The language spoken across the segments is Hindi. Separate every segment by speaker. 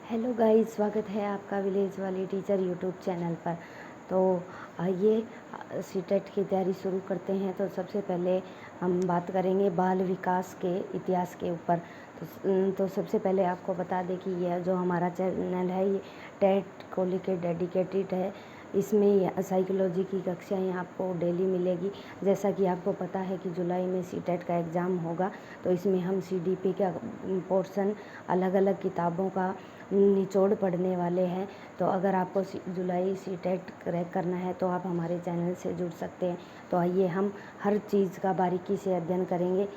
Speaker 1: हेलो गाइस, स्वागत है आपका विलेज वाली टीचर यूट्यूब चैनल पर। तो आइए सीटेट की तैयारी शुरू करते हैं। तो सबसे पहले हम बात करेंगे बाल विकास के इतिहास के ऊपर। तो सबसे पहले आपको बता दें कि यह जो हमारा चैनल है ये टेट को लेकर डेडिकेटेड है। इसमें साइकोलॉजी की कक्षाएँ आपको डेली मिलेगी। जैसा कि आपको पता है कि जुलाई में सीटेट का एग्ज़ाम होगा, तो इसमें हम सीडीपी का पोर्शन अलग अलग किताबों का निचोड़ पढ़ने वाले हैं। तो अगर आपको जुलाई सीटेट क्रैक करना है तो आप हमारे चैनल से जुड़ सकते हैं। तो आइए हम हर चीज़ का बारीकी से अध्ययन करेंगे।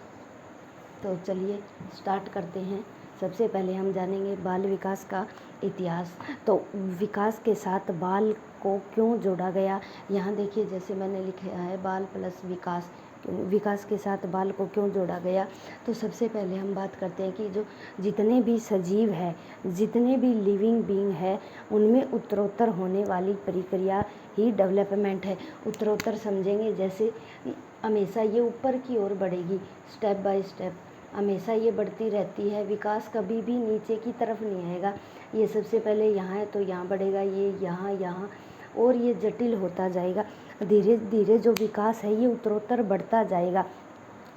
Speaker 1: तो चलिए स्टार्ट करते हैं। सबसे पहले हम जानेंगे बाल विकास का इतिहास। तो विकास के साथ बाल को क्यों जोड़ा गया, यहाँ देखिए जैसे मैंने लिखा है बाल प्लस विकास, विकास के साथ बाल को क्यों जोड़ा गया। तो सबसे पहले हम बात करते हैं कि जो जितने भी सजीव है, जितने भी लिविंग बीइंग है, उनमें उत्तरोत्तर होने वाली प्रक्रिया ही डेवलपमेंट है। उत्तरोत्तर समझेंगे जैसे हमेशा ये ऊपर की ओर बढ़ेगी, स्टेप बाय स्टेप हमेशा ये बढ़ती रहती है। विकास कभी भी नीचे की तरफ नहीं आएगा। ये सबसे पहले यहाँ है तो यहाँ बढ़ेगा, ये यहाँ और ये जटिल होता जाएगा। धीरे धीरे जो विकास है ये उत्तरोत्तर बढ़ता जाएगा।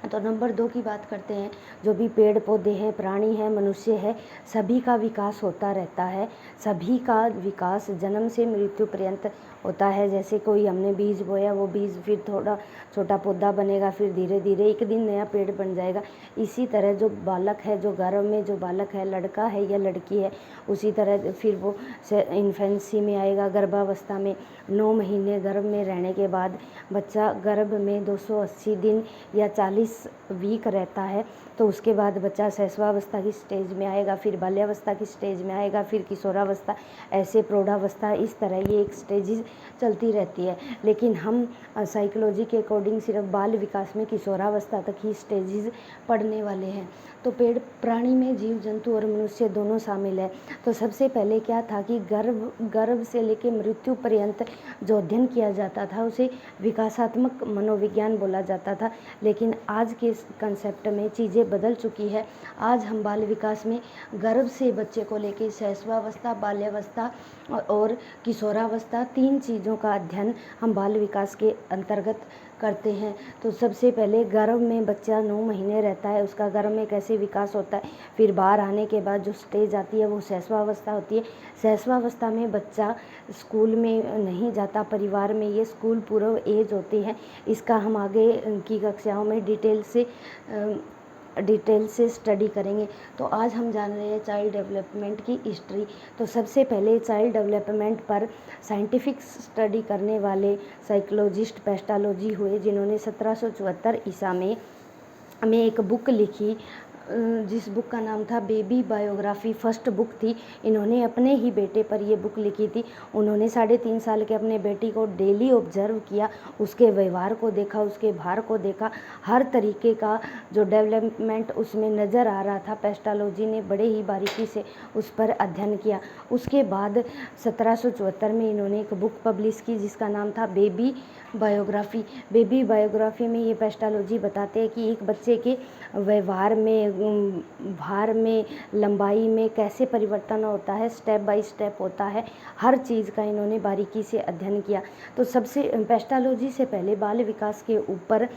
Speaker 1: तो नंबर 2 की बात करते हैं। जो भी पेड़ पौधे हैं, प्राणी हैं, मनुष्य है, सभी का विकास होता रहता है। सभी का विकास जन्म से मृत्यु पर्यंत होता है। जैसे कोई हमने बीज बोया, वो बीज फिर थोड़ा छोटा पौधा बनेगा, फिर धीरे धीरे एक दिन नया पेड़ बन जाएगा। इसी तरह जो बालक है, जो गर्भ में जो बालक है, लड़का है या लड़की है, उसी तरह फिर वो इन्फेंसी में आएगा, गर्भावस्था में 9 महीने गर्भ में रहने के बाद बच्चा गर्भ में 280 दिन या 40 वीक रहता है। तो उसके बाद बच्चा शैशवावस्था की स्टेज में आएगा, फिर बाल्यावस्था की स्टेज में आएगा, फिर किशोरावस्था, ऐसे प्रौढ़ावस्था, इस तरह ये एक स्टेजेस चलती रहती है। लेकिन हम साइकोलॉजी के अकॉर्डिंग सिर्फ बाल विकास में किशोरावस्था तक ही स्टेजेस पढ़ने वाले हैं। तो पेड़ प्राणी में जीव जंतु और मनुष्य दोनों शामिल है। तो सबसे पहले क्या था कि गर्भ से लेकर मृत्यु पर्यंत जो अध्ययन किया जाता था उसे विकासात्मक मनोविज्ञान बोला जाता था। लेकिन आज के कंसेप्ट में चीज़ें बदल चुकी है। आज हम बाल विकास में गर्भ से बच्चे को लेकर शैशवावस्था, बाल्यावस्था और किशोरावस्था, 3 चीज़ों का अध्ययन हम बाल विकास के अंतर्गत करते हैं। तो सबसे पहले गर्भ में बच्चा 9 महीने रहता है, उसका गर्भ में कैसे विकास होता है। फिर बाहर आने के बाद जो स्टेज आती है वो शैशवावस्था होती है। शैशवावस्था में बच्चा स्कूल में नहीं जाता, परिवार में ये स्कूल पूर्व एज होती है। इसका हम आगे की कक्षाओं में डिटेल से स्टडी करेंगे। तो आज हम जान रहे हैं चाइल्ड डेवलपमेंट की हिस्ट्री। तो सबसे पहले चाइल्ड डेवलपमेंट पर साइंटिफिक स्टडी करने वाले साइकोलॉजिस्ट पेस्टालोजी हुए, जिन्होंने 1774 ईसा में एक बुक लिखी, जिस बुक का नाम था बेबी बायोग्राफी। फर्स्ट बुक थी। इन्होंने अपने ही बेटे पर ये बुक लिखी थी। उन्होंने 3.5 साल के अपने बेटी को डेली ऑब्जर्व किया, उसके व्यवहार को देखा, उसके भार को देखा, हर तरीके का जो डेवलपमेंट उसमें नज़र आ रहा था। पेस्टालोजी ने बड़े ही बारीकी से उस पर अध्ययन किया। उसके बाद 1774 में इन्होंने एक बुक पब्लिश की जिसका नाम था बेबी बायोग्राफी। बेबी बायोग्राफी में ये पेस्टालोजी बताते हैं कि एक बच्चे के व्यवहार में, भार में, लंबाई में कैसे परिवर्तन होता है, स्टेप बाय स्टेप होता है। हर चीज़ का इन्होंने बारीकी से अध्ययन किया। तो सबसे पेस्टालोजी से पहले बाल विकास के ऊपर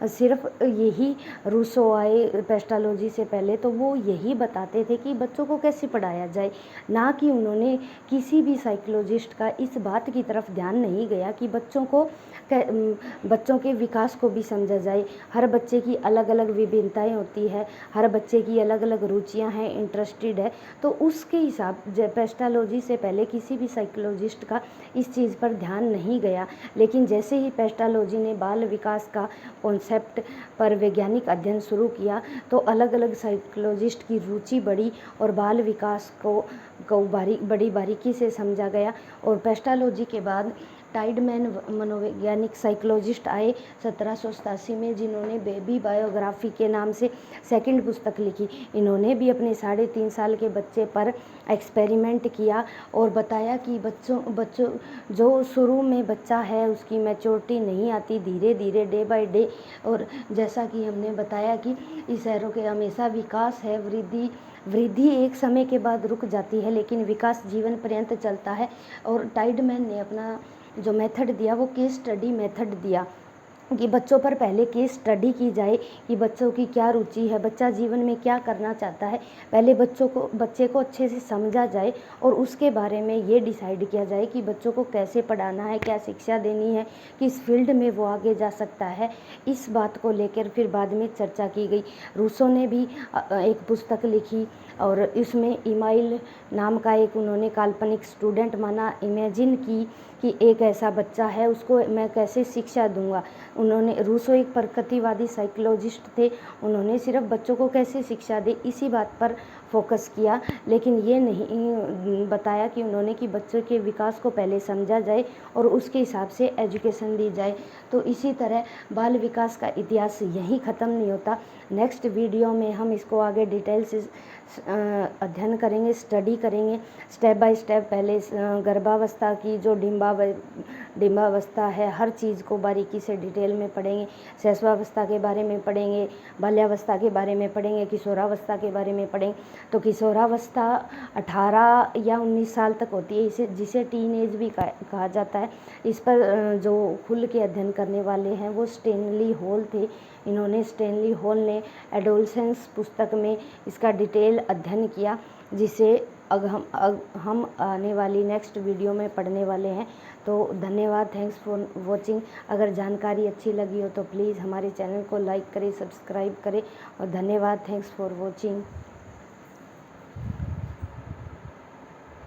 Speaker 1: सिर्फ यही रूसो आए। पेस्टालोजी से पहले तो वो यही बताते थे कि बच्चों को कैसे पढ़ाया जाए, ना कि उन्होंने किसी भी साइकोलॉजिस्ट का इस बात की तरफ ध्यान नहीं गया कि बच्चों के विकास को भी समझा जाए। हर बच्चे की अलग अलग विभिन्नताएं होती है, हर बच्चे की अलग अलग रुचियां हैं, इंटरेस्टेड है। तो उसके हिसाब पेस्टालोजी से पहले किसी भी साइकोलॉजिस्ट का इस चीज़ पर ध्यान नहीं गया। लेकिन जैसे ही पेस्टालोजी ने बाल विकास का कॉन्सेप्ट पर वैज्ञानिक अध्ययन शुरू किया तो अलग अलग साइकोलॉजिस्ट की रुचि बढ़ी और बाल विकास को बड़ी बारीकी से समझा गया। और पेस्टालोजी के बाद टाइडमैन मनोवैज्ञानिक साइकोलॉजिस्ट आए 1787 में, जिन्होंने बेबी बायोग्राफी के नाम से सेकंड पुस्तक लिखी। इन्होंने भी अपने 3.5 साल के बच्चे पर एक्सपेरिमेंट किया और बताया कि बच्चों जो शुरू में बच्चा है उसकी मैच्योरिटी नहीं आती, धीरे धीरे डे बाय डे, और जैसा कि हमने बताया कि इस शहरों के हमेशा विकास है, वृद्धि एक समय के बाद रुक जाती है, लेकिन विकास जीवन पर्यंत चलता है। और टाइडमैन ने अपना जो मेथड दिया वो केस स्टडी मेथड दिया कि बच्चों पर पहले केस स्टडी की जाए कि बच्चों की क्या रुचि है, बच्चा जीवन में क्या करना चाहता है। पहले बच्चे को अच्छे से समझा जाए और उसके बारे में ये डिसाइड किया जाए कि बच्चों को कैसे पढ़ाना है, क्या शिक्षा देनी है, किस फील्ड में वो आगे जा सकता है। इस बात को लेकर फिर बाद में चर्चा की गई। रूसो ने भी एक पुस्तक लिखी और इसमें इमाइल नाम का एक उन्होंने काल्पनिक स्टूडेंट माना, इमेजिन की कि एक ऐसा बच्चा है, उसको मैं कैसे शिक्षा दूंगा। उन्होंने रूसो एक प्रकृतिवादी साइकोलॉजिस्ट थे, उन्होंने सिर्फ बच्चों को कैसे शिक्षा दे इसी बात पर फोकस किया, लेकिन ये नहीं बताया कि उन्होंने कि बच्चों के विकास को पहले समझा जाए और उसके हिसाब से एजुकेशन दी जाए। तो इसी तरह बाल विकास का इतिहास यहीं ख़त्म नहीं होता। नेक्स्ट वीडियो में हम इसको आगे डिटेल से अध्ययन करेंगे, स्टडी करेंगे, स्टेप बाय स्टेप। पहले गर्भावस्था की जो डिम्बावस्था है, हर चीज़ को बारीकी से डिटेल में पढ़ेंगे। शैशवावस्था के बारे में पढ़ेंगे, बाल्यावस्था के बारे में पढ़ेंगे, किशोरावस्था के बारे में पढ़ेंगे। तो किशोरावस्था 18 या 19 साल तक होती है, जिसे टीन एज भी कहा जाता है। इस पर जो खुल के अध्ययन करने वाले हैं वो स्टेनली हॉल थे। स्टेनली हॉल ने एडोलसेंस पुस्तक में इसका डिटेल अध्ययन किया, जिसे हम आने वाली नेक्स्ट वीडियो में पढ़ने वाले हैं। तो धन्यवाद, थैंक्स फॉर वॉचिंग। अगर जानकारी अच्छी लगी हो तो प्लीज़ हमारे चैनल को लाइक करें, सब्सक्राइब करें, और धन्यवाद, थैंक्स फॉर वॉचिंग।